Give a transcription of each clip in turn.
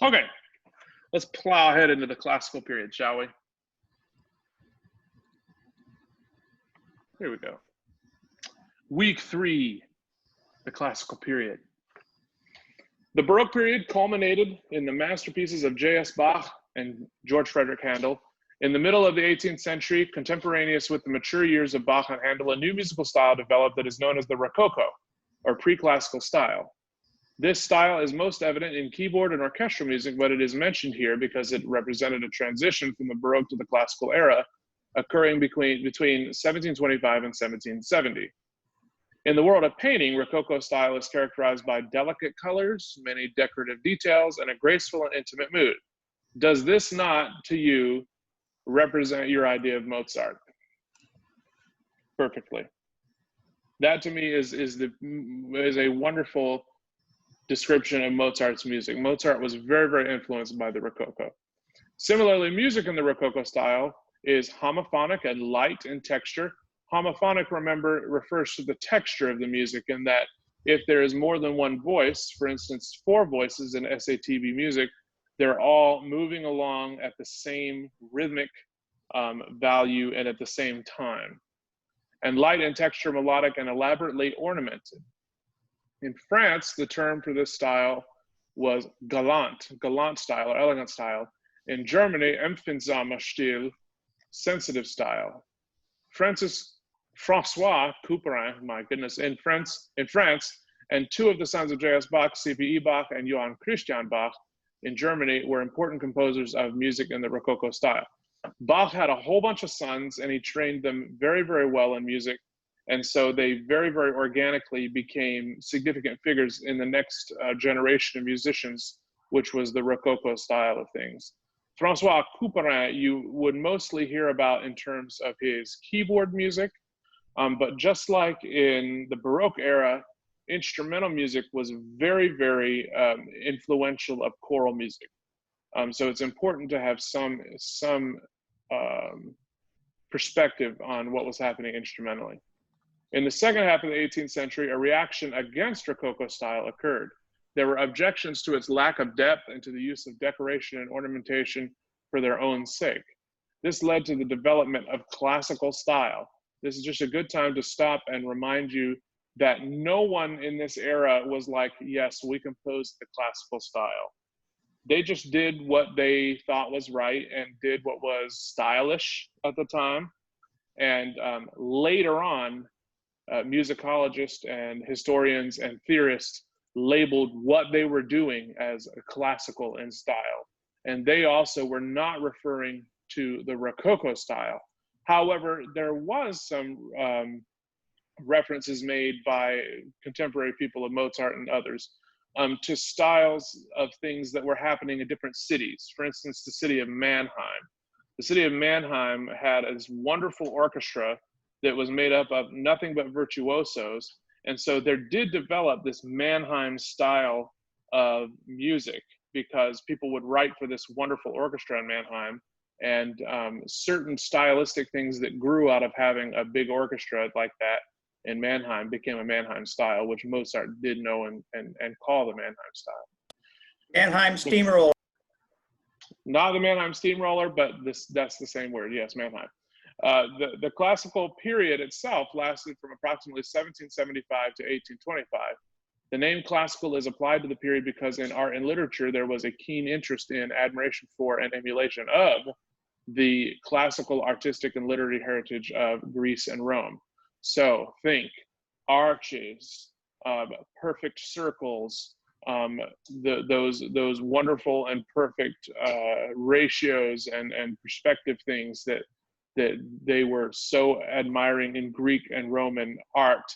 Okay, let's plow ahead into the classical period, shall we? Here we go. Week 3, the classical period. The Baroque period culminated in the masterpieces of J.S. Bach and George Frederick Handel. In the middle of the 18th century, contemporaneous with the mature years of Bach and Handel, a new musical style developed that is known as the Rococo, or pre-classical style. This style is most evident in keyboard and orchestral music, but it is mentioned here because it represented a transition from the Baroque to the classical era, occurring between 1725 and 1770. In the world of painting, Rococo style is characterized by delicate colors, many decorative details, and a graceful and intimate mood. Does this not, to you, represent your idea of Mozart? Perfectly. That to me is a wonderful description of Mozart's music. Mozart was very, very influenced by the Rococo. Similarly, music in the Rococo style is homophonic and light in texture. Homophonic, remember, refers to the texture of the music, in that if there is more than one voice, for instance, 4 voices in SATB music, they're all moving along at the same rhythmic value and at the same time. And light in texture, melodic, and elaborately ornamented. In France, the term for this style was galant style or elegant style. In Germany, empfindsamer Stil, sensitive style. Francois Couperin, my goodness, in France, and 2 of the sons of J.S. Bach, C.P.E. Bach and Johann Christian Bach, in Germany, were important composers of music in the Rococo style. Bach had a whole bunch of sons, and he trained them very, very well in music. And so they very, very organically became significant figures in the next generation of musicians, which was the Rococo style of things. Francois Couperin, you would mostly hear about in terms of his keyboard music, but just like in the Baroque era, instrumental music was very, very influential of choral music. So it's important to have some perspective on what was happening instrumentally. In the second half of the 18th century, a reaction against Rococo style occurred. There were objections to its lack of depth and to the use of decoration and ornamentation for their own sake. This led to the development of classical style. This is just a good time to stop and remind you that no one in this era was like, yes, we composed the classical style. They just did what they thought was right and did what was stylish at the time. And later on, musicologists and historians and theorists labeled what they were doing as classical in style. And they also were not referring to the Rococo style. However, there was some references made by contemporary people of Mozart and others to styles of things that were happening in different cities. For instance, the city of Mannheim. The city of Mannheim had this wonderful orchestra that was made up of nothing but virtuosos. And so there did develop this Mannheim style of music because people would write for this wonderful orchestra in Mannheim, and certain stylistic things that grew out of having a big orchestra like that in Mannheim became a Mannheim style, which Mozart did know and call the Mannheim style. Mannheim steamroller. Not the Mannheim steamroller, but that's the same word, yes, Mannheim. The classical period itself lasted from approximately 1775 to 1825. The name classical is applied to the period because in art and literature, there was a keen interest in, admiration for, and emulation of the classical artistic and literary heritage of Greece and Rome. So think arches, perfect circles, those wonderful and perfect ratios and perspective things that they were so admiring in Greek and Roman art.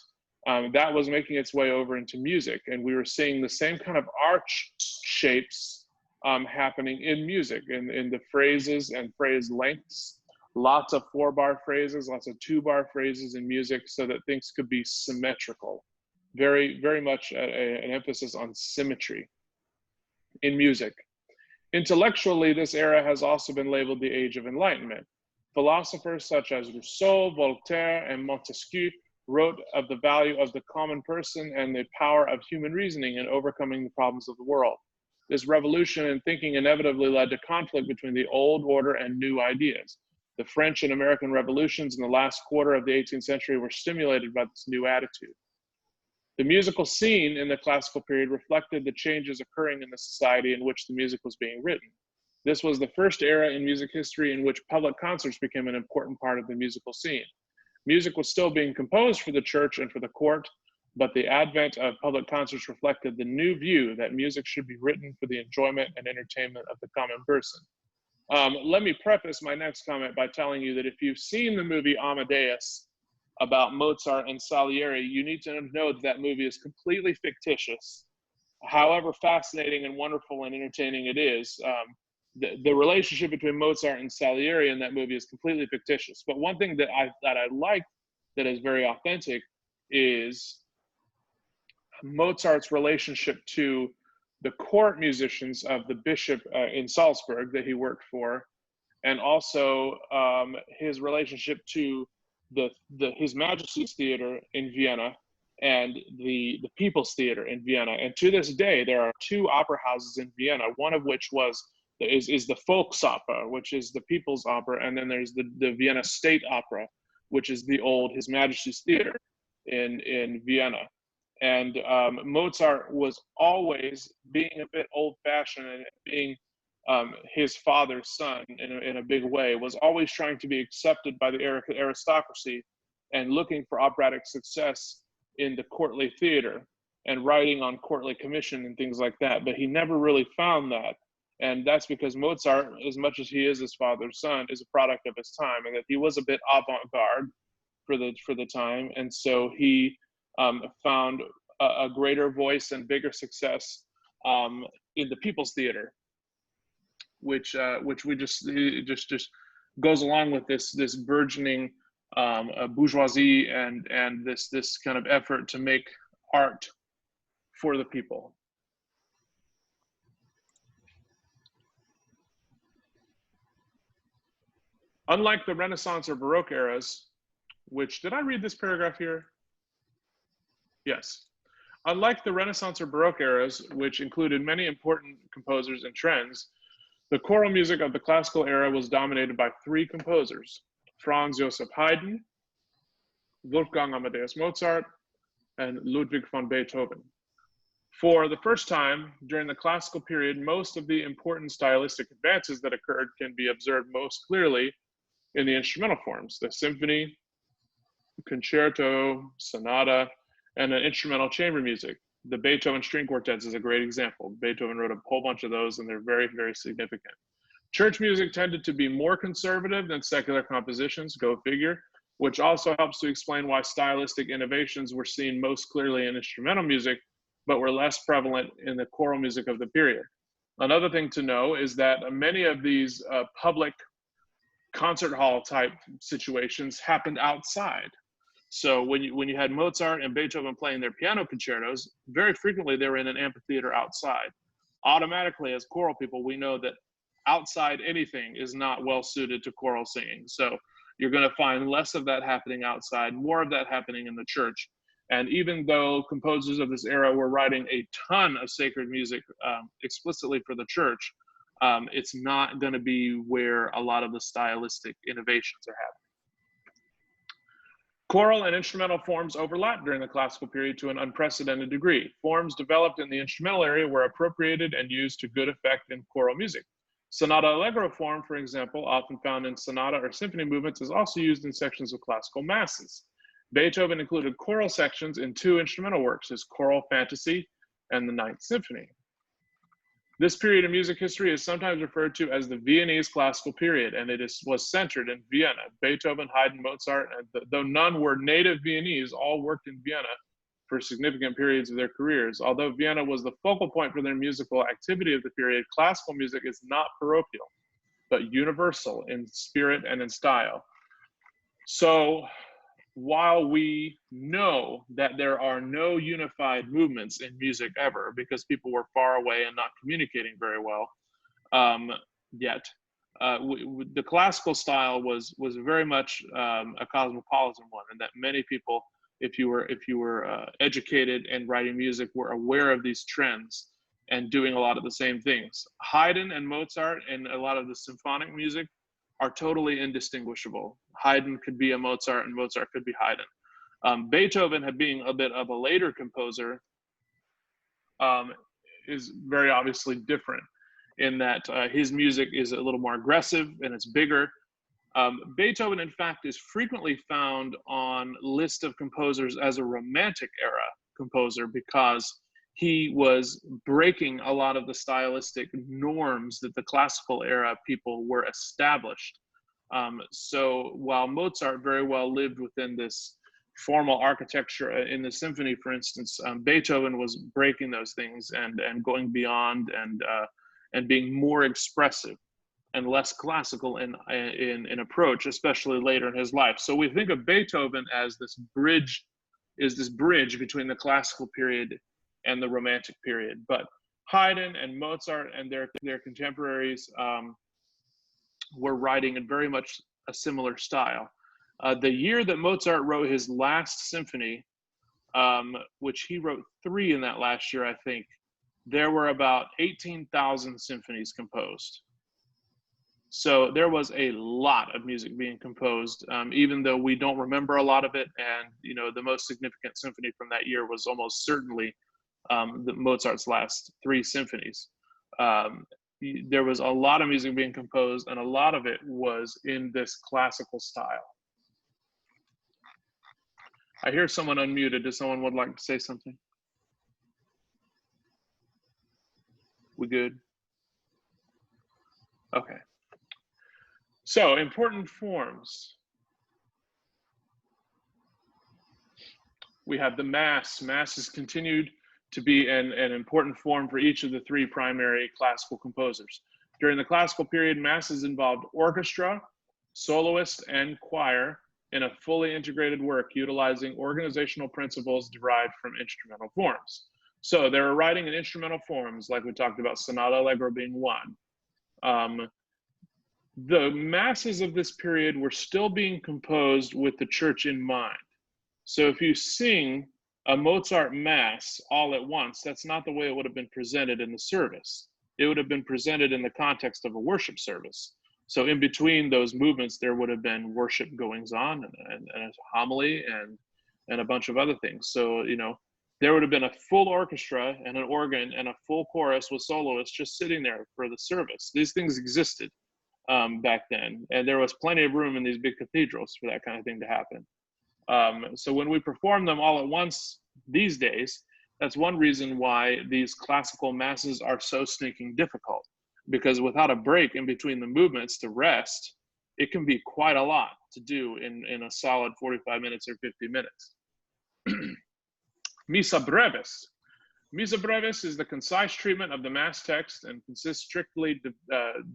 That was making its way over into music, and we were seeing the same kind of arch shapes happening in music, in the phrases and phrase lengths. Lots of 4-bar phrases, lots of 2-bar phrases in music, so that things could be symmetrical. Very, very much an emphasis on symmetry in music. Intellectually, this era has also been labeled the Age of Enlightenment. Philosophers such as Rousseau, Voltaire, and Montesquieu wrote of the value of the common person and the power of human reasoning in overcoming the problems of the world. This revolution in thinking inevitably led to conflict between the old order and new ideas. The French and American revolutions in the last quarter of the 18th century were stimulated by this new attitude. The musical scene in the classical period reflected the changes occurring in the society in which the music was being written. This was the first era in music history in which public concerts became an important part of the musical scene. Music was still being composed for the church and for the court, but the advent of public concerts reflected the new view that music should be written for the enjoyment and entertainment of the common person. Let me preface my next comment by telling you that if you've seen the movie Amadeus about Mozart and Salieri, you need to know that that movie is completely fictitious. However fascinating and wonderful and entertaining it is, the relationship between Mozart and Salieri in that movie is completely fictitious. But one thing that I like that is very authentic is Mozart's relationship to the court musicians of the bishop in Salzburg that he worked for, and also his relationship to His Majesty's Theater in Vienna and the People's Theater in Vienna. And to this day, there are two opera houses in Vienna, one of which is the Volksopera, which is the People's Opera, and then there's the Vienna State Opera, which is the old His Majesty's Theater in Vienna. And Mozart was always, being a bit old-fashioned and being his father's son in a big way, was always trying to be accepted by the aristocracy and looking for operatic success in the courtly theater and writing on courtly commission and things like that. But he never really found that. And that's because Mozart, as much as he is his father's son, is a product of his time, and that he was a bit avant-garde for the time. And so he found a greater voice and bigger success in the People's Theater, which we just goes along with this burgeoning bourgeoisie and this kind of effort to make art for the people. Unlike the Renaissance or Baroque eras, which, did I read this paragraph here? Yes. Unlike the Renaissance or Baroque eras, which included many important composers and trends, the choral music of the classical era was dominated by three composers: Franz Joseph Haydn, Wolfgang Amadeus Mozart, and Ludwig van Beethoven. For the first time during the classical period, most of the important stylistic advances that occurred can be observed most clearly in the instrumental forms: the symphony, concerto, sonata, and an instrumental chamber music. The Beethoven string quartets is a great example. Beethoven wrote a whole bunch of those, and they're very, very significant. Church music tended to be more conservative than secular compositions, go figure, which also helps to explain why stylistic innovations were seen most clearly in instrumental music, but were less prevalent in the choral music of the period. Another thing to know is that many of these public concert hall type situations happened outside. So when you had Mozart and Beethoven playing their piano concertos, very frequently they were in an amphitheater outside. Automatically, as choral people, we know that outside anything is not well suited to choral singing. So you're going to find less of that happening outside, more of that happening in the church. And even though composers of this era were writing a ton of sacred music explicitly for the church, it's not going to be where a lot of the stylistic innovations are happening. Choral and instrumental forms overlapped during the classical period to an unprecedented degree. Forms developed in the instrumental area were appropriated and used to good effect in choral music. Sonata allegro form, for example, often found in sonata or symphony movements, is also used in sections of classical masses. Beethoven included choral sections in two instrumental works, his Choral Fantasy and the Ninth Symphony. This period of music history is sometimes referred to as the Viennese classical period, and it was centered in Vienna. Beethoven, Haydn, Mozart, and though none were native Viennese, all worked in Vienna for significant periods of their careers. Although Vienna was the focal point for their musical activity of the period, classical music is not parochial, but universal in spirit and in style. So while we know that there are no unified movements in music ever, because people were far away and not communicating very well yet, the classical style was very much a cosmopolitan one, and that many people, if you were educated and writing music, were aware of these trends and doing a lot of the same things. Haydn and Mozart and a lot of the symphonic music are totally indistinguishable. Haydn could be a Mozart and Mozart could be Haydn. Beethoven, being a bit of a later composer, is very obviously different in that his music is a little more aggressive and it's bigger. Beethoven, in fact, is frequently found on lists of composers as a Romantic era composer because he was breaking a lot of the stylistic norms that the classical era people were established. So while Mozart very well lived within this formal architecture in the symphony, for instance, Beethoven was breaking those things and going beyond and being more expressive and less classical in approach, especially later in his life. So we think of Beethoven as this bridge between the classical period and the Romantic period. But Haydn and Mozart and their contemporaries were writing in very much a similar style. The year that Mozart wrote his last symphony, which he wrote 3 in that last year, I think, there were about 18,000 symphonies composed. So there was a lot of music being composed, even though we don't remember a lot of it. And, the most significant symphony from that year was almost certainly Mozart's last 3 symphonies. There was a lot of music being composed, and a lot of it was in this classical style. I hear someone unmuted. Does someone would like to say something? We good? Okay. So, important forms. We have the Mass. Mass has continued to be an important form for each of the 3 primary classical composers. During the classical period, Masses involved orchestra, soloist, and choir in a fully integrated work utilizing organizational principles derived from instrumental forms. So they were writing in instrumental forms, like we talked about, sonata allegro being one. The masses of this period were still being composed with the church in mind. So if you sing a Mozart mass all at once, that's not the way it would have been presented in the service. It would have been presented in the context of a worship service. So in between those movements, there would have been worship goings on and a homily and a bunch of other things. So, there would have been a full orchestra and an organ and a full chorus with soloists just sitting there for the service. These things existed back then, and there was plenty of room in these big cathedrals for that kind of thing to happen. So when we perform them all at once these days, that's one reason why these classical masses are so stinking difficult, because without a break in between the movements to rest, it can be quite a lot to do in a solid 45 minutes or 50 minutes. Missa brevis. Missa brevis is the concise treatment of the Mass text and consists strictly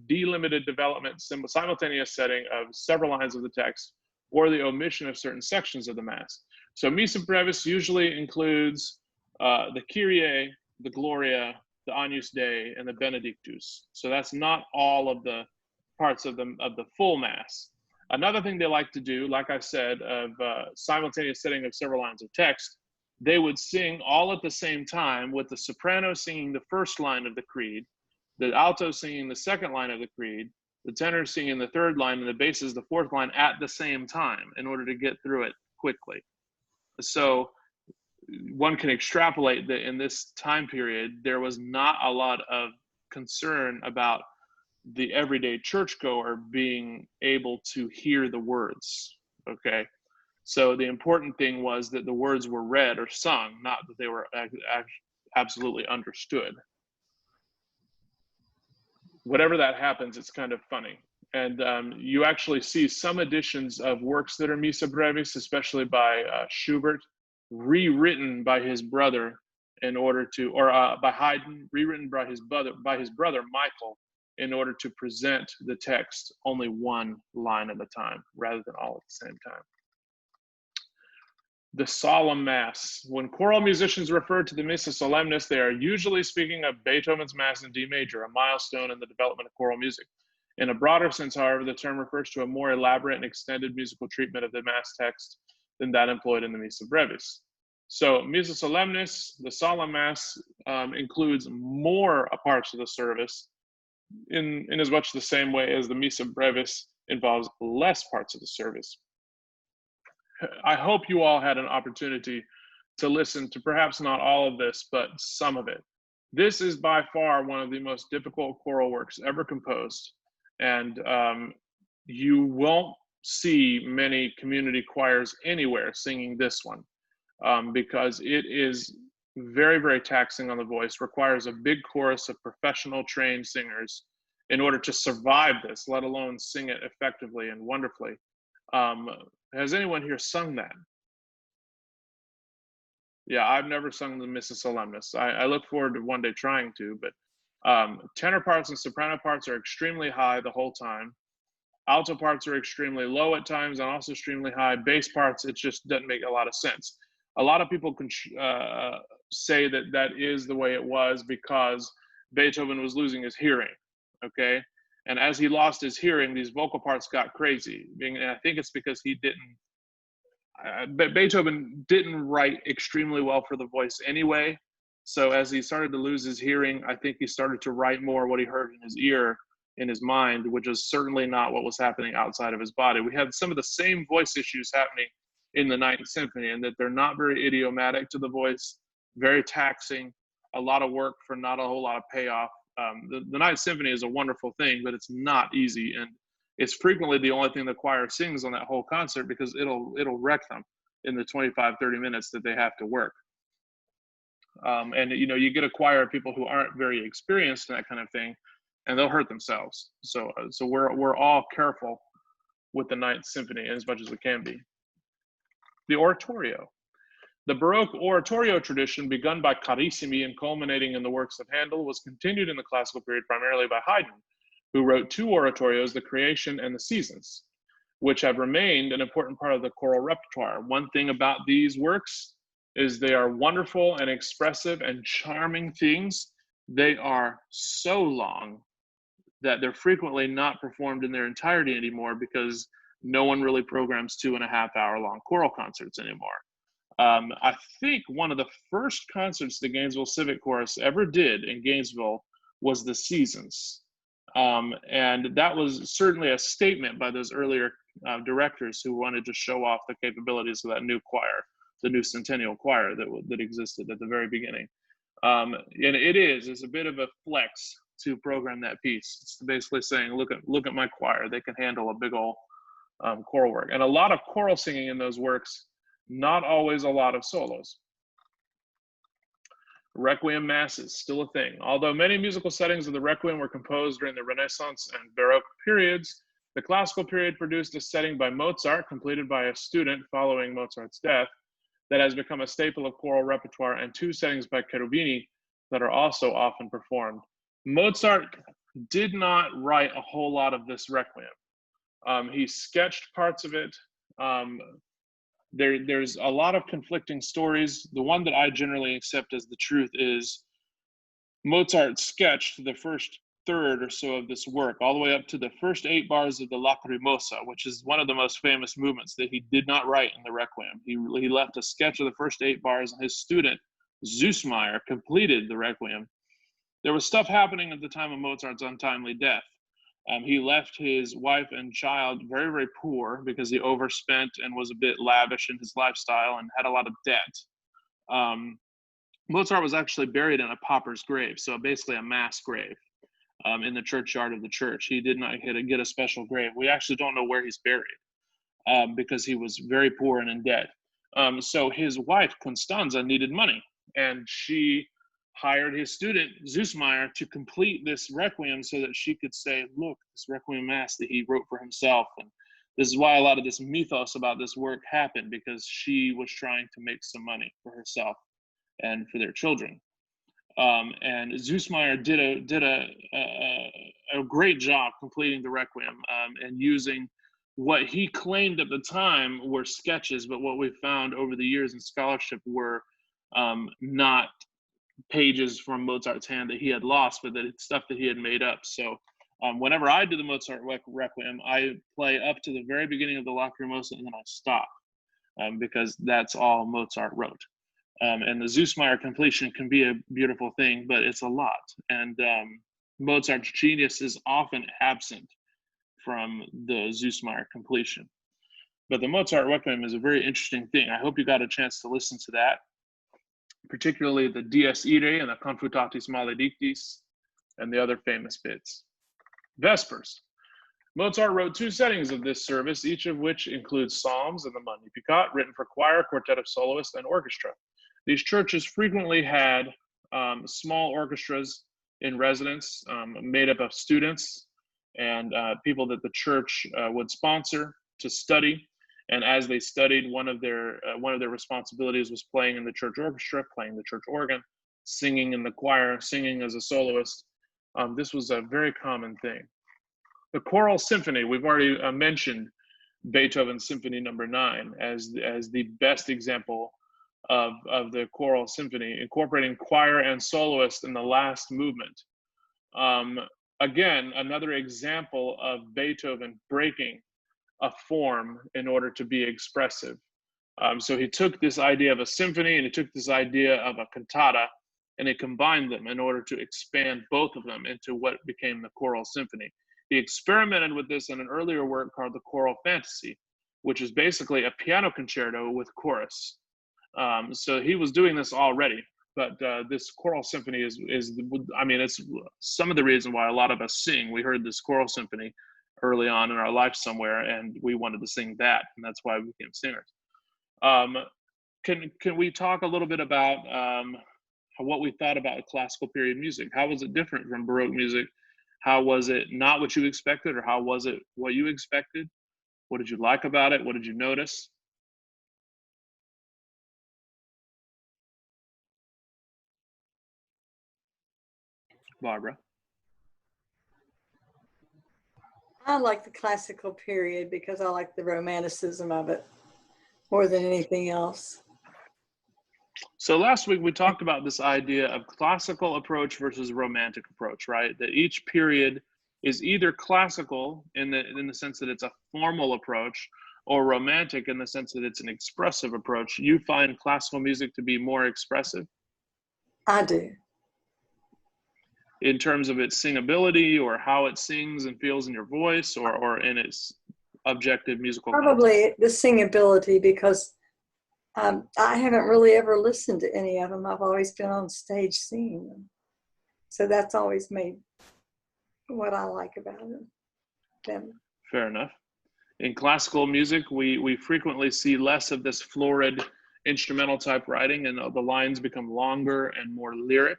delimited development, simultaneous setting of several lines of the text, or the omission of certain sections of the Mass. So Missa brevis usually includes the Kyrie, the Gloria, the Agnus Dei, and the Benedictus. So that's not all of the parts of the full Mass. Another thing they like to do, like I said, of simultaneous setting of several lines of text, they would sing all at the same time, with the soprano singing the first line of the creed, the alto singing the second line of the creed, the tenor singing the third line, and the basses the fourth line at the same time in order to get through it quickly. So one can extrapolate that in this time period, there was not a lot of concern about the everyday churchgoer being able to hear the words, okay? So the important thing was that the words were read or sung, not that they were absolutely understood. Whatever that happens, it's kind of funny. And you actually see some editions of works that are Missa brevis, especially by Schubert, rewritten by his brother in order to, or by Haydn, rewritten by his brother Michael, in order to present the text only one line at a time, rather than all at the same time. The solemn Mass. When choral musicians refer to the Missa Solemnis, they are usually speaking of Beethoven's Mass in D major, a milestone in the development of choral music. In a broader sense, however, the term refers to a more elaborate and extended musical treatment of the Mass text than that employed in the Missa brevis. So Missa Solemnis, the solemn mass, includes more parts of the service in as much the same way as the Missa Brevis involves less parts of the service. I hope you all had an opportunity to listen to perhaps not all of this, but some of it. This is by far one of the most difficult choral works ever composed, and you won't see many community choirs anywhere singing this one, because it is very, very taxing on the voice, requires a big chorus of professional trained singers in order to survive this, let alone sing it effectively and wonderfully. Has anyone here sung that? Yeah, I've never sung the Missa Solemnis. I look forward to one day trying to, but tenor parts and soprano parts are extremely high the whole time. Alto parts are extremely low at times and also extremely high. Bass parts, it just doesn't make a lot of sense. A lot of people can say that that is the way it was because Beethoven was losing his hearing, okay? And as he lost his hearing, these vocal parts got crazy. And I think it's because he didn't, Beethoven didn't write extremely well for the voice anyway. So as he started to lose his hearing, I think he started to write more what he heard in his ear, in his mind, which is certainly not what was happening outside of his body. We had some of the same voice issues happening in the Ninth Symphony, and that they're not very idiomatic to the voice, very taxing, a lot of work for not a whole lot of payoff. The Ninth Symphony is a wonderful thing, but it's not easy, and it's frequently the only thing the choir sings on that whole concert because it'll wreck them in the 25, 30 minutes that they have to work. And you know, you get a choir of people who aren't very experienced in that kind of thing, and they'll hurt themselves. So we're all careful with the Ninth Symphony as much as we can be. The oratorio. The Baroque oratorio tradition, begun by Carissimi and culminating in the works of Handel, was continued in the classical period primarily by Haydn, who wrote two oratorios, The Creation and The Seasons, which have remained an important part of the choral repertoire. One thing about these works is they are wonderful and expressive and charming things. They are so long that they're frequently not performed in their entirety anymore because no one really programs 2.5 hour long choral concerts anymore. I think one of the first concerts the Gainesville Civic Chorus ever did in Gainesville was The Seasons. And that was certainly a statement by those earlier directors who wanted to show off the capabilities of that new choir, the new Centennial Choir that existed at the very beginning. And it's a bit of a flex to program that piece. It's basically saying, look at my choir. They can handle a big old choral work. And a lot of choral singing in those works, not always a lot of solos. Requiem masses, still a thing. Although many musical settings of the Requiem were composed during the Renaissance and Baroque periods, the classical period produced a setting by Mozart, completed by a student following Mozart's death, that has become a staple of choral repertoire, and two settings by Cherubini that are also often performed. Mozart did not write a whole lot of this Requiem. He sketched parts of it. There's a lot of conflicting stories. The one that I generally accept as the truth is Mozart sketched the first third or so of this work, all the way up to the first 8 bars of the Lacrimosa, which is one of the most famous movements that he did not write in the Requiem. He left a sketch of the first 8 bars, and his student, Süssmayr, completed the Requiem. There was stuff happening at the time of Mozart's untimely death. He left his wife and child very, very poor because he overspent and was a bit lavish in his lifestyle and had a lot of debt. Mozart was actually buried in a pauper's grave, so basically a mass grave in the churchyard of the church. He did not get a special grave. We actually don't know where he's buried because he was very poor and in debt. So his wife, Constanza, needed money, and she hired his student, Süssmayr, to complete this Requiem so that she could say, look, this Requiem Mass that he wrote for himself. And this is why a lot of this mythos about this work happened, because she was trying to make some money for herself and for their children. And Süssmayr did a great job completing the Requiem and using what he claimed at the time were sketches, but what we found over the years in scholarship were not pages from Mozart's hand that he had lost, but that it's stuff that he had made up. So whenever I do the Mozart Requiem, I play up to the very beginning of the Lacrimosa and then I stop because that's all Mozart wrote. And the Süssmayr completion can be a beautiful thing, but it's a lot. And Mozart's genius is often absent from the Süssmayr completion. But the Mozart Requiem is a very interesting thing. I hope you got a chance to listen to that, particularly the Dies Irae and the Confutatis Maledictis and the other famous bits. Vespers. Mozart wrote 2 settings of this service, each of which includes psalms and the Magnificat, written for choir, quartet of soloists, and orchestra. These churches frequently had small orchestras in residence, made up of students and people that the church would sponsor to study. And as they studied, one of their responsibilities was playing in the church orchestra, playing the church organ, singing in the choir, singing as a soloist. This was a very common thing. The choral symphony, we've already mentioned Beethoven's Symphony No. 9 as the best example of the choral symphony, incorporating choir and soloist in the last movement. Again, another example of Beethoven breaking a form in order to be expressive. So he took this idea of a symphony and he took this idea of a cantata and he combined them in order to expand both of them into what became the choral symphony. He experimented with this in an earlier work called the Choral Fantasy, which is basically a piano concerto with chorus. So he was doing this already, but this choral symphony is I mean, it's some of the reason why a lot of us sing. We heard this choral symphony early on in our life somewhere, and we wanted to sing that, and that's why we became singers. Can we talk a little bit about what we thought about classical period music? How was it different from Baroque music? How was it not what you expected, or how was it what you expected? What did you like about it? What did you notice? Barbara? I like the classical period because I like the romanticism of it more than anything else. So last week we talked about this idea of classical approach versus romantic approach, right? That each period is either classical in the sense that it's a formal approach, or romantic in the sense that it's an expressive approach. You find classical music to be more expressive? I do. In terms of its singability, or how it sings and feels in your voice, or in its objective musical Probably content? the singability, because I haven't really ever listened to any of them. I've always been on stage singing them. So that's always made what I like about them. Fair enough. In classical music, we frequently see less of this florid instrumental type writing, and the lines become longer and more lyric,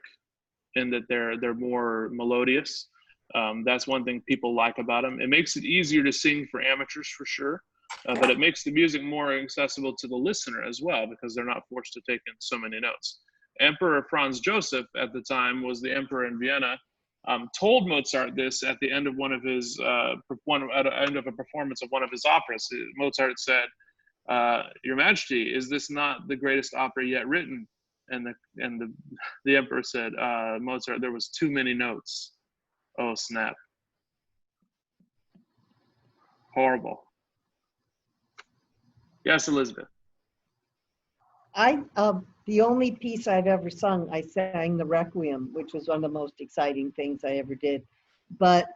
in that they're more melodious. That's one thing people like about them. It makes it easier to sing for amateurs, for sure, but it makes the music more accessible to the listener as well, because they're not forced to take in so many notes. Emperor Franz Joseph at the time was the emperor in Vienna. Told Mozart this at the end of one of his at the end of a performance of one of his operas. Mozart said, "Your Majesty, is this not the greatest opera yet written?" And the emperor said, "Mozart, there was too many notes." Oh snap! Horrible. Yes, Elizabeth. The only piece I've ever sung, I sang the Requiem, which was one of the most exciting things I ever did. But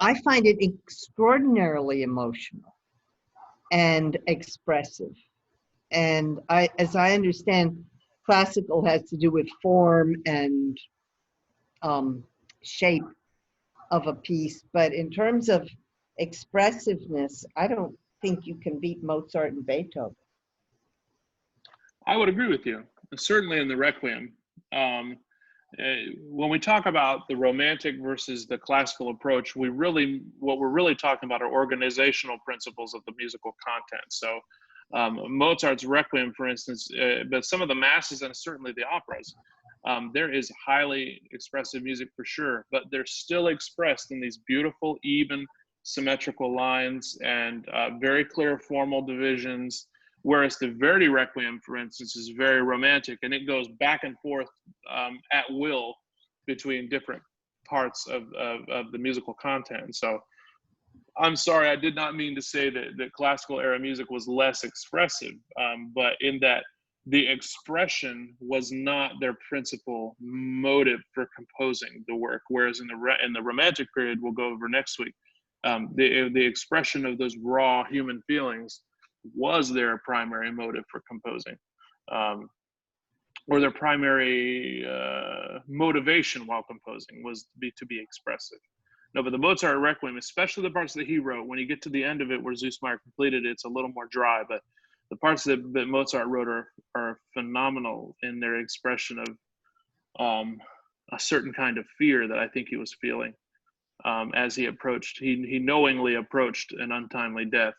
I find it extraordinarily emotional and expressive. And as I understand, classical has to do with form and shape of a piece. But in terms of expressiveness, I don't think you can beat Mozart and Beethoven. I would agree with you, certainly in the Requiem. When we talk about the romantic versus the classical approach, what we're really talking about are organizational principles of the musical content. So Mozart's Requiem, for instance, but some of the masses and certainly the operas, there is highly expressive music for sure, but they're still expressed in these beautiful, even, symmetrical lines and very clear formal divisions. Whereas the Verdi Requiem, for instance, is very romantic, and it goes back and forth at will between different parts of the musical content. So I'm sorry, I did not mean to say that classical era music was less expressive, but in that the expression was not their principal motive for composing the work. Whereas in the Romantic period, we'll go over next week, the expression of those raw human feelings was their primary motive for composing, or their primary motivation while composing was to be expressive. No, but the Mozart Requiem, especially the parts that he wrote, when you get to the end of it where Süssmayr completed it, it's a little more dry, but the parts that Mozart wrote are phenomenal in their expression of a certain kind of fear that I think he was feeling as he knowingly approached an untimely death.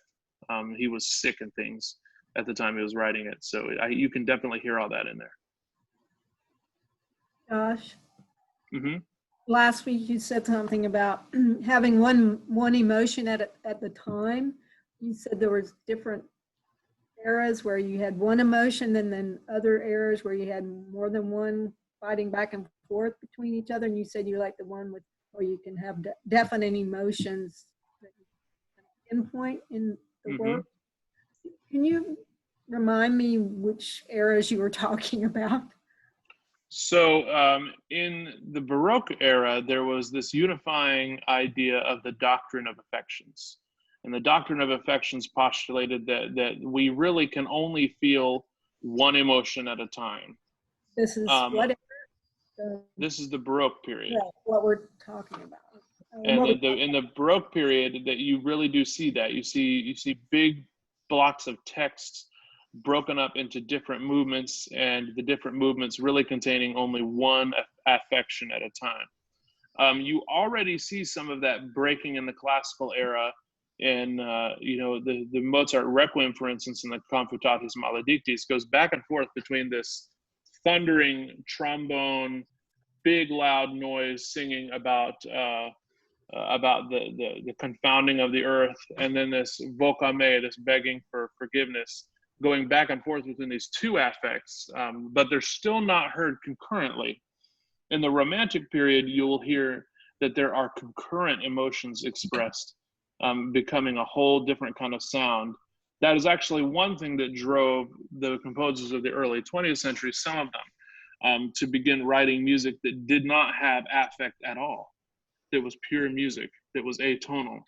He was sick and things at the time he was writing it. So you can definitely hear all that in there. Josh, Mm-hmm. last week you said something about having one emotion at the time. You said there was different eras where you had one emotion, and then other eras where you had more than one fighting back and forth between each other. And you said you like the one where you can have definite emotions that you can pinpoint in the work. Can you remind me which eras you were talking about? So in the Baroque era, there was this unifying idea of the doctrine of affections. And the doctrine of affections postulated that we really can only feel one emotion at a time. This is what era? This is the Baroque period. Yeah, what we're talking about. And in the Baroque period, that you really do see that. You see big blocks of text broken up into different movements, and the different movements really containing only one affection at a time. You already see some of that breaking in the classical era in the Mozart Requiem, for instance, in the Confutatis Maledictis, goes back and forth between this thundering trombone, big loud noise singing about the confounding of the earth, and then this voca me, this begging for forgiveness, going back and forth between these two affects, but they're still not heard concurrently. In the Romantic period, you'll hear that there are concurrent emotions expressed, becoming a whole different kind of sound. That is actually one thing that drove the composers of the early 20th century, some of them, to begin writing music that did not have affect at all. That was pure music, that was atonal,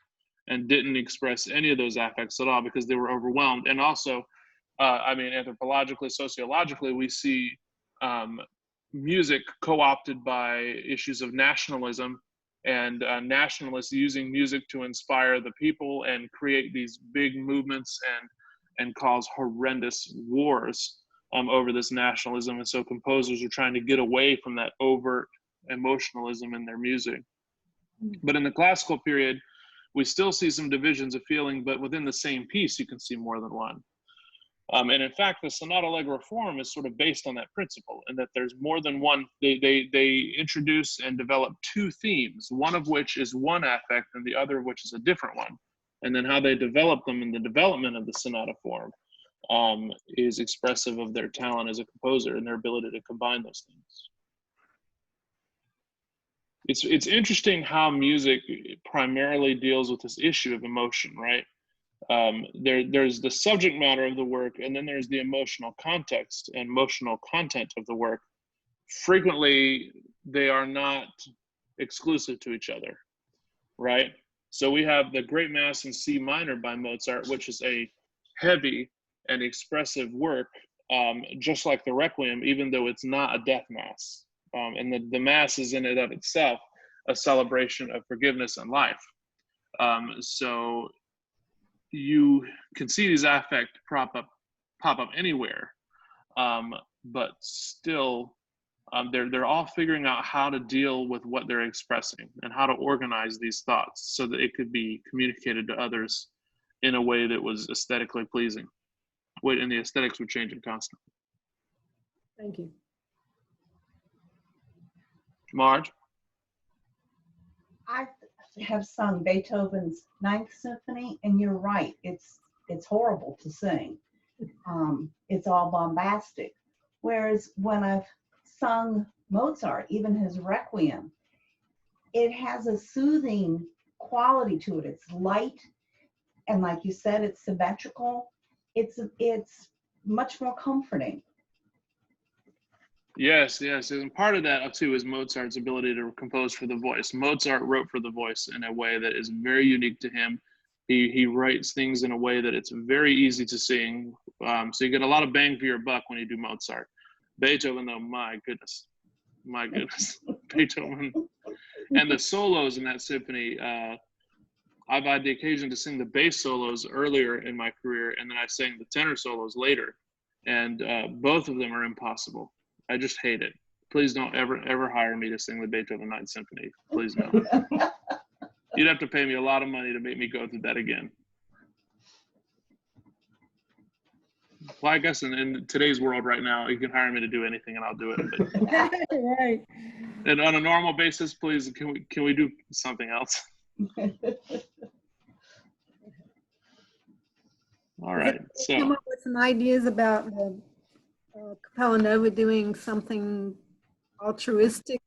and didn't express any of those affects at all because they were overwhelmed. And also, anthropologically, sociologically, we see music co-opted by issues of nationalism, and nationalists using music to inspire the people and create these big movements and cause horrendous wars over this nationalism. And so composers are trying to get away from that overt emotionalism in their music. But in the classical period, we still see some divisions of feeling, but within the same piece, you can see more than one. And in fact, the sonata allegro form is sort of based on that principle, and that there's more than one. They introduce and develop two themes, one of which is one affect and the other of which is a different one. And then how they develop them in the development of the sonata form is expressive of their talent as a composer and their ability to combine those things. It's interesting how music primarily deals with this issue of emotion, right? There's the subject matter of the work, and then there's the emotional context and emotional content of the work. Frequently, they are not exclusive to each other, right? So we have the Great Mass in C minor by Mozart, which is a heavy and expressive work, just like the Requiem, even though it's not a death mass. And the mass is in and of itself a celebration of forgiveness and life. So you can see these affect pop up anywhere, but still they're all figuring out how to deal with what they're expressing and how to organize these thoughts so that it could be communicated to others in a way that was aesthetically pleasing. And the aesthetics were changing constantly. Thank you. Marge? I have sung Beethoven's Ninth Symphony, and you're right. It's horrible to sing. It's all bombastic. Whereas when I've sung Mozart, even his Requiem, it has a soothing quality to it. It's light, and like you said, it's symmetrical. It's much more comforting. Yes, yes. And part of that too is Mozart's ability to compose for the voice. Mozart wrote for the voice in a way that is very unique to him. He writes things in a way that it's very easy to sing. So you get a lot of bang for your buck when you do Mozart. Beethoven, though, my goodness, Beethoven and the solos in that symphony. I've had the occasion to sing the bass solos earlier in my career, and then I sang the tenor solos later, and both of them are impossible. I just hate it. Please don't ever hire me to sing the Beethoven Ninth Symphony. Please no. You'd have to pay me a lot of money to make me go through that again. Well, I guess in today's world right now, you can hire me to do anything and I'll do it. But, Right. and on a normal basis, please, can we do something else? All right. Come So up with some ideas about the Capella Nova doing something altruistic.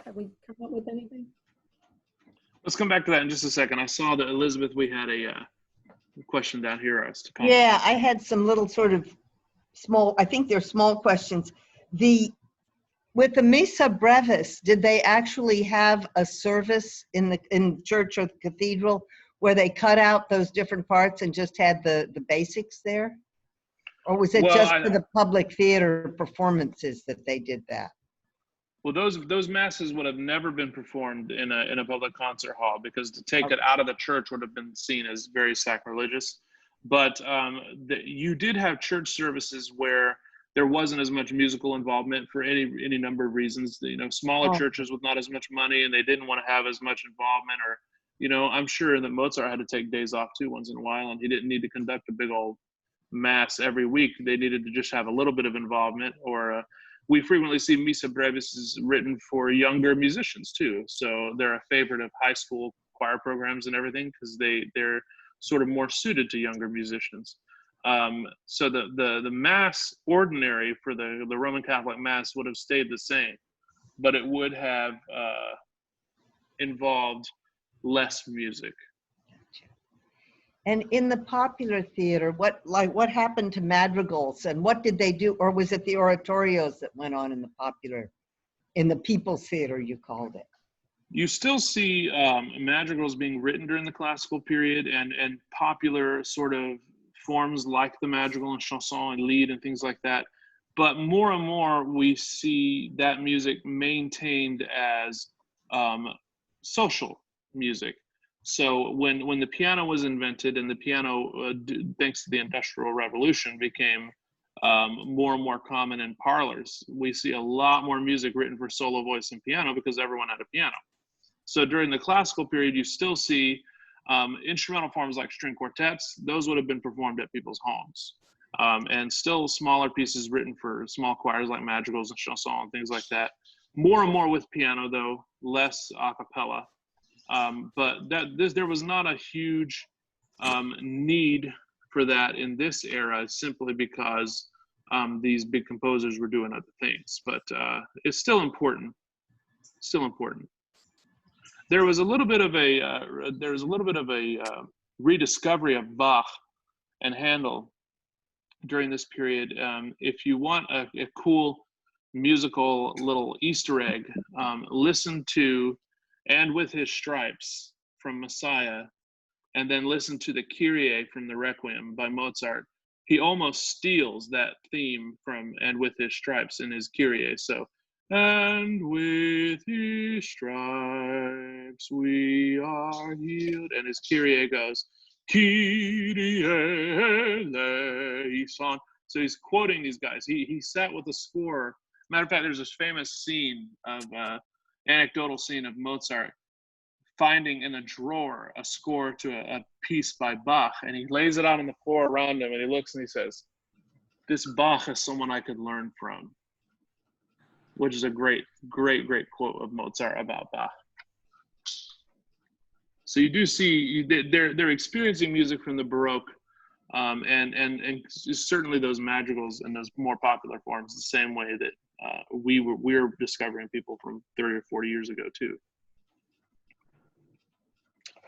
Have we come up with anything? let's come back to that in just a second. I saw that Elizabeth, we had a question down here as to comment. Yeah, I had some little sort of small, I think they're small questions. With the Missa Brevis, did they actually have a service in church or the cathedral where they cut out those different parts and just had the basics there? Or was it just for the public theater performances that they did that? Well, those masses would have never been performed in a public concert hall, because to take it out of the church would have been seen as very sacrilegious. But you did have church services where there wasn't as much musical involvement for any number of reasons. Smaller churches with not as much money, and they didn't want to have as much involvement. Or, I'm sure that Mozart had to take days off too once in a while, and he didn't need to conduct a big old mass every week. They needed to just have a little bit of involvement. Or we frequently see Missa Brevis is written for younger musicians too, so they're a favorite of high school choir programs and everything, because they're sort of more suited to younger musicians. So the mass ordinary for the Roman Catholic Mass would have stayed the same, but it would have involved less music. And in the popular theater, what happened to madrigals, and what did they do? Or was it the oratorios that went on in the people's theater, you called it? You still see madrigals being written during the classical period, and popular sort of forms like the madrigal and chanson and lied and things like that. But more and more we see that music maintained as social music. So when the piano was invented, and the piano, thanks to the Industrial Revolution, became more and more common in parlors, we see a lot more music written for solo voice and piano because everyone had a piano. So during the classical period, you still see instrumental forms like string quartets. Those would have been performed at people's homes. And still smaller pieces written for small choirs like madrigals and chansons and things like that. More and more with piano, though, less a cappella. But there was not a huge need for that in this era, simply because these big composers were doing other things. But it's still important. Still important. There was a little bit of a rediscovery of Bach and Handel during this period. If you want a cool musical little Easter egg, listen to "And with His Stripes" from Messiah, and then listen to the Kyrie from the Requiem by Mozart. He almost steals that theme from "And with His Stripes" in his Kyrie. So, "And with His stripes we are healed," and his Kyrie goes, "Kyrie eleison." So he's quoting these guys. He sat with a score. Matter of fact, there's this famous scene of anecdotal scene of Mozart finding in a drawer a score to a piece by Bach, and he lays it out on the floor around him, and he looks and he says, "This Bach is someone I could learn from," which is a great quote of Mozart about Bach. So you do see they're experiencing music from the Baroque, and certainly those madrigals and those more popular forms, the same way that we're discovering people from 30 or 40 years ago too.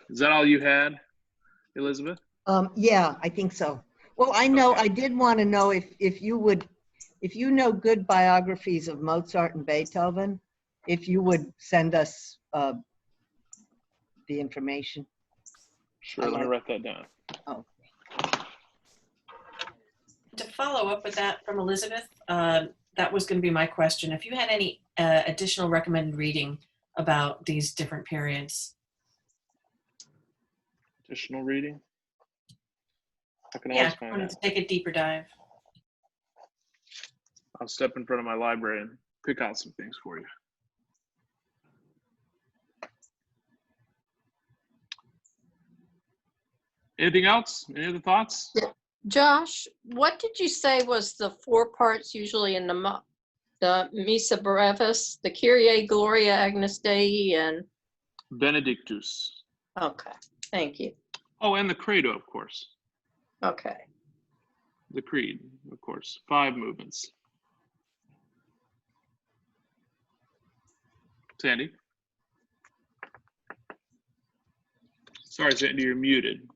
Is that all you had, Elizabeth? Yeah, I think so. Well, I know, okay. I did want to know if you would if you know good biographies of Mozart and Beethoven, if you would send us the information. Sure, let me write that down. Oh, To follow up with that from Elizabeth, that was going to be my question. If you had any additional recommended reading about these different periods. Additional reading? I can Yeah, always I find wanted out. to take a deeper dive. I'll step in front of my library and pick out some things for you. Anything else? Any other thoughts? Josh, what did you say was the 4 parts usually in the Missa Brevis, the Kyrie, Gloria, Agnus Dei, and? Benedictus. Okay, thank you. Oh, and the Credo, of course. Okay. The Creed, of course. 5 movements. Sandy? Sorry, Sandy, you're muted.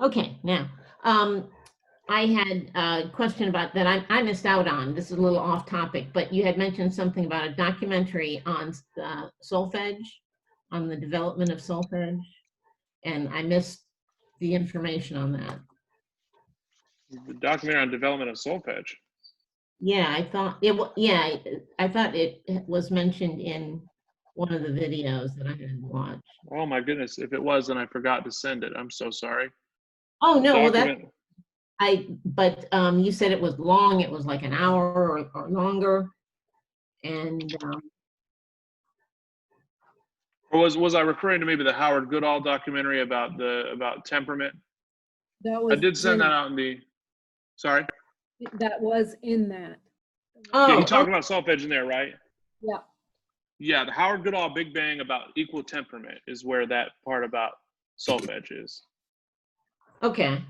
Okay, now, I had a question about that I missed out on. This is a little off topic, but you had mentioned something about a documentary on solfege, on the development of solfege, and I missed the information on that. The documentary on development of solfege. Yeah, I thought I thought it was mentioned in one of the videos that I had watched. Oh my goodness, if it was, then I forgot to send it. I'm so sorry. Oh no, well that Document. but you said it was long. It was like an hour or longer, and Or was I referring to maybe the Howard Goodall documentary about temperament? That I was did send in- that out in the. Sorry. That was in that. Yeah, he oh, talked about solfege in there, right? Yeah. Yeah, the Howard Goodall Big Bang about equal temperament is where that part about solfege is. okay.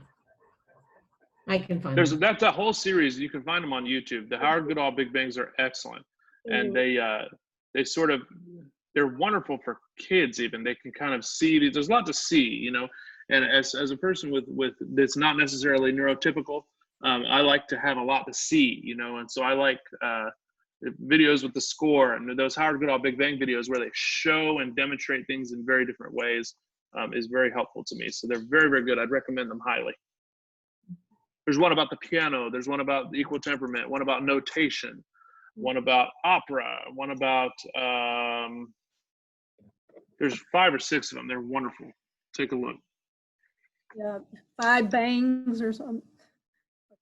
I can find There's that. that's a whole series. You can find them on YouTube. The Howard Goodall Big Bangs are excellent, and they sort of they're wonderful for kids. Even they can kind of see. There's a lot to see, you know. And as a person with that's not necessarily neurotypical, I like to have a lot to see, you know. And so I like videos with the score and those Howard Goodall Big Bang videos where they show and demonstrate things in very different ways is very helpful to me. So they're very, very good. I'd recommend them highly. There's one about the piano. There's one about the equal temperament. One about notation. One about opera. One about there's 5 or 6 of them. They're wonderful. Take a look. Yeah, 5 bangs or something.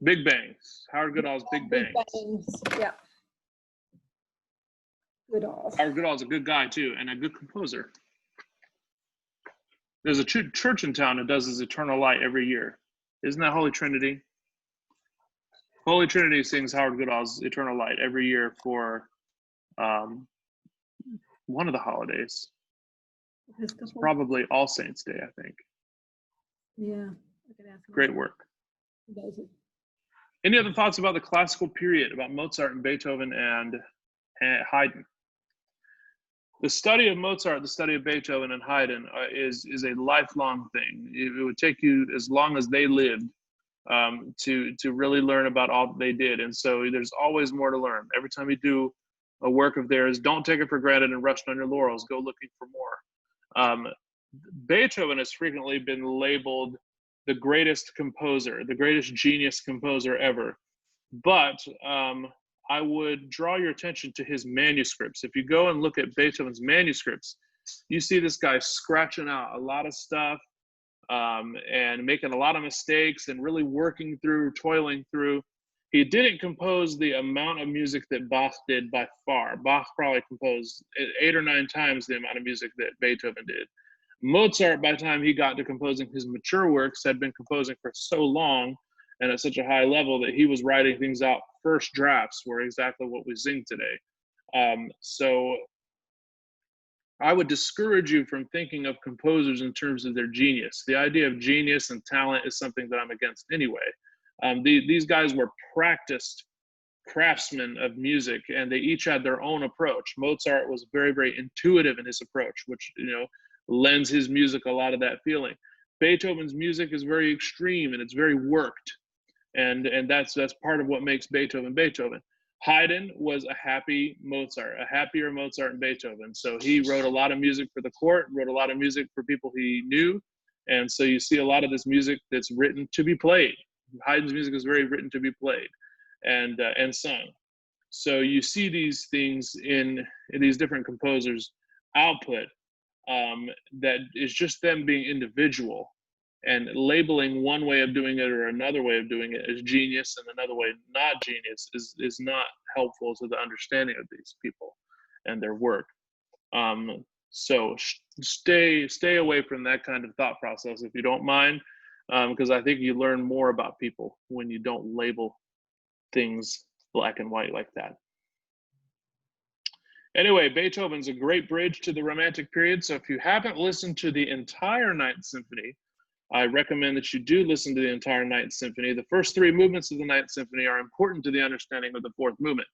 Big Bangs. Howard Goodall's Big Bangs. Yeah. Goodall. Howard Goodall's a good guy too, and a good composer. There's a church in town that does his Eternal Light every year. Isn't that Holy Trinity? Holy Trinity sings Howard Goodall's Eternal Light every year for one of the holidays. It's probably All Saints Day, I think. Yeah. I could ask him. Great work. He does it. Any other thoughts about the classical period, about Mozart and Beethoven and Haydn? The study of Mozart, the study of Beethoven and Haydn is a lifelong thing. It would take you as long as they lived to really learn about all that they did. And so there's always more to learn. Every time you do a work of theirs, don't take it for granted and rush on your laurels. Go looking for more. Beethoven has frequently been labeled the greatest composer, the greatest genius composer ever. But I would draw your attention to his manuscripts. If you go and look at Beethoven's manuscripts, you see this guy scratching out a lot of stuff and making a lot of mistakes and really working through, toiling through. He didn't compose the amount of music that Bach did by far. Bach probably composed 8 or 9 times the amount of music that Beethoven did. Mozart, by the time he got to composing his mature works, had been composing for so long and at such a high level that he was writing things out. First drafts were exactly what we sing today. So I would discourage you from thinking of composers in terms of their genius. The idea of genius and talent is something that I'm against anyway. These guys were practiced craftsmen of music, and they each had their own approach. Mozart was very, very intuitive in his approach, which, you know, lends his music a lot of that feeling. Beethoven's music is very extreme and it's very worked, and that's part of what makes Beethoven Beethoven. Haydn was a happier Mozart and Beethoven. So he wrote a lot of music for the court, wrote a lot of music for people he knew, and so you see a lot of this music that's written to be played. Haydn's music is very written to be played and sung. So you see these things in these different composers' output that is just them being individual, and labeling one way of doing it or another way of doing it as genius and another way not genius is not helpful to the understanding of these people and their work. So stay away from that kind of thought process if you don't mind, because I think you learn more about people when you don't label things black and white like that. Anyway, Beethoven's a great bridge to the Romantic period. So if you haven't listened to the entire Ninth Symphony, I recommend that you do listen to the entire Ninth Symphony. The first three movements of the Ninth Symphony are important to the understanding of the fourth movement.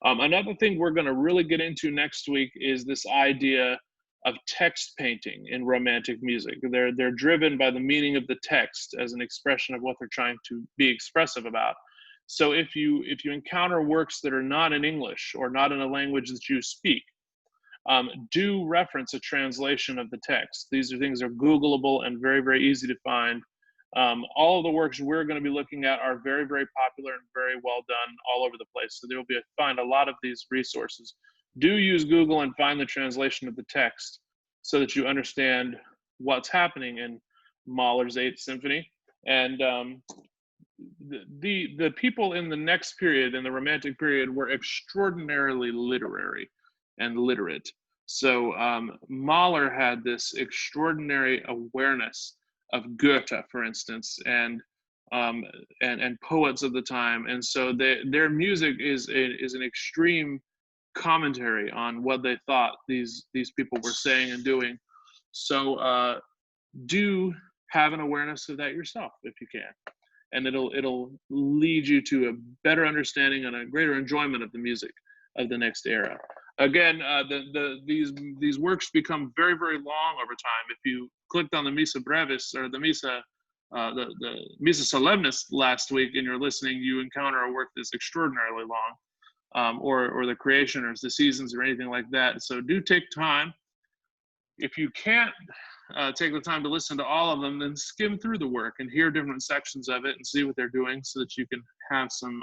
Another thing we're going to really get into next week is this idea of text painting in Romantic music. They're driven by the meaning of the text as an expression of what they're trying to be expressive about. So if you encounter works that are not in English or not in a language that you speak, do reference a translation of the text. These are things that are Googleable and very, very easy to find. All of the works we're going to be looking at are very, very popular and very well done all over the place. So you'll find a lot of these resources. Do use Google and find the translation of the text so that you understand what's happening in Mahler's Eighth Symphony. And the people in the next period, in the Romantic period, were extraordinarily literary and literate. So Mahler had this extraordinary awareness of Goethe, for instance, and poets of the time, and so their music is an extreme commentary on what they thought these people were saying and doing. So do have an awareness of that yourself if you can, and it'll lead you to a better understanding and a greater enjoyment of the music of the next era. Again, these works become very, very long over time. If you clicked on the Missa Brevis or the Missa Solemnis last week and you're listening, you encounter a work that's extraordinarily long, or the Creation or the Seasons or anything like that. So do take time. If you can't take the time to listen to all of them, then skim through the work and hear different sections of it and see what they're doing so that you can have some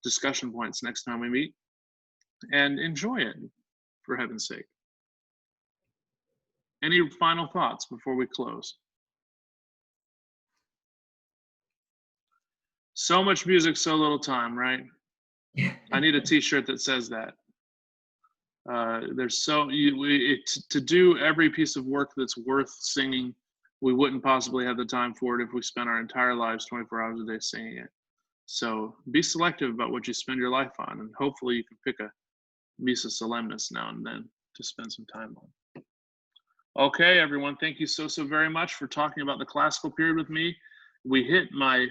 discussion points next time we meet. And enjoy it, for heaven's sake. Any final thoughts before we close? So much music, so little time, right? I need a t-shirt that says that. There's to do every piece of work that's worth singing, we wouldn't possibly have the time for it if we spent our entire lives 24 hours a day singing it. So be selective about what you spend your life on, and hopefully you can pick a Missa Solemnis now and then to spend some time on. Okay, everyone, thank you so very much for talking about the classical period with me. We hit my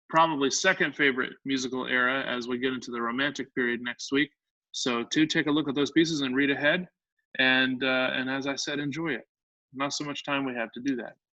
probably second favorite musical era as we get into the Romantic period next week. So do take a look at those pieces and read ahead. And as I said, enjoy it. Not so much time we have to do that.